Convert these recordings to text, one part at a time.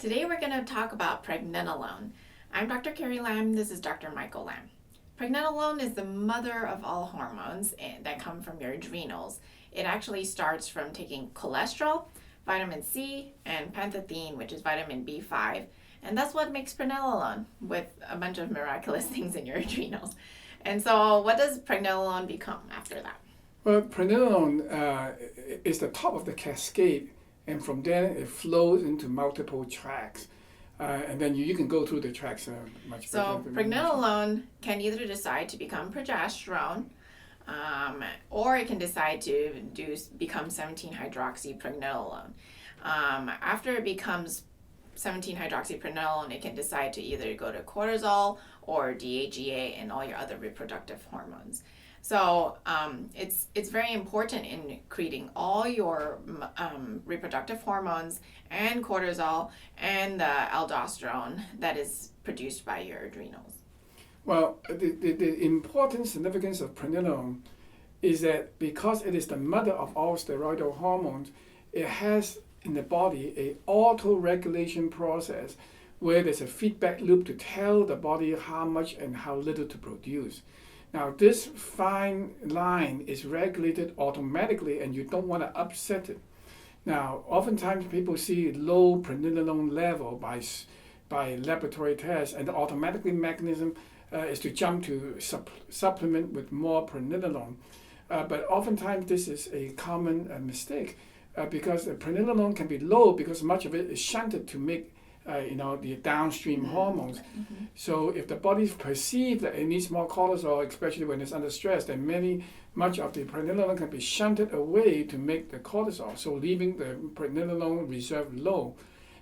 Today we're going to talk about Pregnenolone. I'm Dr. Carrie Lam, this is Dr. Michael Lam. Pregnenolone is the mother of all hormones that come from your adrenals. It actually starts from taking cholesterol, vitamin C, and pantethine, which is vitamin B5, and that's what makes Pregnenolone, with a bunch of miraculous things in your adrenals. And so what does Pregnenolone become after that? Well, Pregnenolone is the top of the cascade, and from there it flows into multiple tracks. And then you can go through the tracks much better. So Pregnenolone can either decide to become progesterone, or it can decide to become 17-hydroxypregnenolone. After it becomes 17-hydroxypregnenolone, it can decide to either go to cortisol or DHEA and all your other reproductive hormones. So it's very important in creating all your reproductive hormones and cortisol and the aldosterone that is produced by your adrenals. Well, the important significance of Pregnenolone is that because it is the mother of all steroidal hormones, it has in the body a auto-regulation process where there's a feedback loop to tell the body how much and how little to produce. Now, this fine line is regulated automatically and you don't want to upset it. Now, oftentimes people see low Pregnenolone level by laboratory tests, and the automatic mechanism is to jump to supplement with more Pregnenolone. But oftentimes this is a common mistake because the Pregnenolone can be low because much of it is shunted to make the downstream hormones. Mm-hmm. So if the body perceives that it needs more cortisol, especially when it's under stress, then much of the Pregnenolone can be shunted away to make the cortisol, so leaving the Pregnenolone reserve low.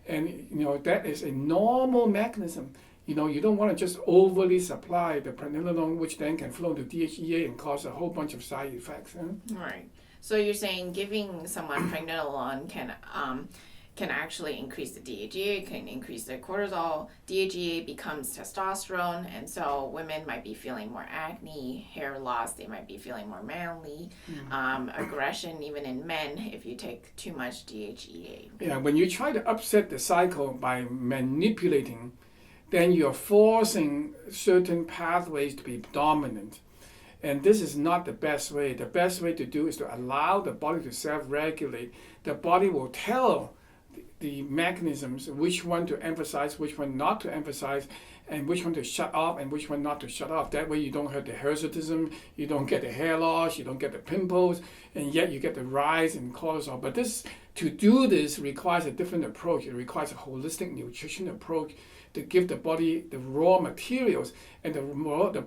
And that is a normal mechanism. You don't want to just overly supply the Pregnenolone, which then can flow to DHEA and cause a whole bunch of side effects. Right. So you're saying giving someone Pregnenolone can actually increase the DHEA, can increase their cortisol. DHEA becomes testosterone, and so women might be feeling more acne, hair loss, they might be feeling more manly, aggression even in men if you take too much DHEA. Yeah, when you try to upset the cycle by manipulating, then you're forcing certain pathways to be dominant. And this is not the best way. The best way to do is to allow the body to self-regulate. The body will tell the mechanisms, which one to emphasize, which one not to emphasize, and which one to shut off and which one not to shut off. That way you don't have the hirsutism, you don't get the hair loss, you don't get the pimples, and yet you get the rise in cortisol. But to do this requires a different approach. It requires a holistic nutrition approach to give the body the raw materials, and the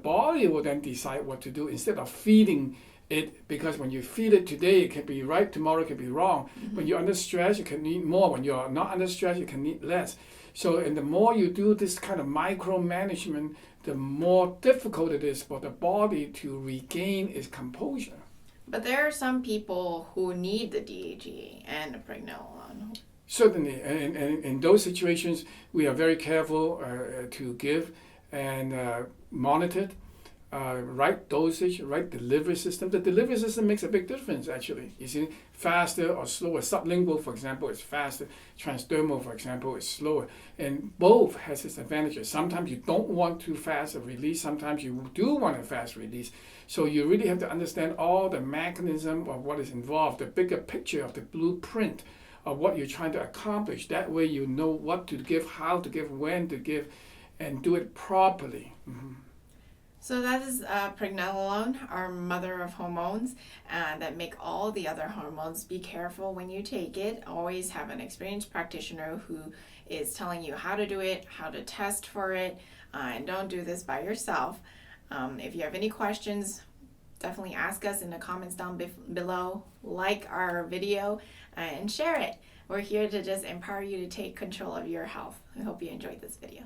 body will then decide what to do instead of feeding it, because when you feed it today, it can be right, tomorrow it can be wrong. Mm-hmm. When you're under stress, you can eat more. When you're not under stress, you can eat less. So, and the more you do this kind of micromanagement, the more difficult it is for the body to regain its composure. But there are some people who need the DHEA and the Pregnenolone. Certainly, and in those situations, we are very careful to give and monitor it. Right dosage, right delivery system. The delivery system makes a big difference, actually. You see, faster or slower. Sublingual, for example, is faster. Transdermal, for example, is slower. And both has its advantages. Sometimes you don't want too fast a release. Sometimes you do want a fast release. So you really have to understand all the mechanism of what is involved, the bigger picture of the blueprint of what you're trying to accomplish. That way you know what to give, how to give, when to give, and do it properly. Mm-hmm. So that is Pregnenolone, our mother of hormones, that make all the other hormones. Be careful when you take it. Always have an experienced practitioner who is telling you how to do it, how to test for it, and don't do this by yourself. If you have any questions, definitely ask us in the comments down below. Like our video and share it. We're here to just empower you to take control of your health. I hope you enjoyed this video.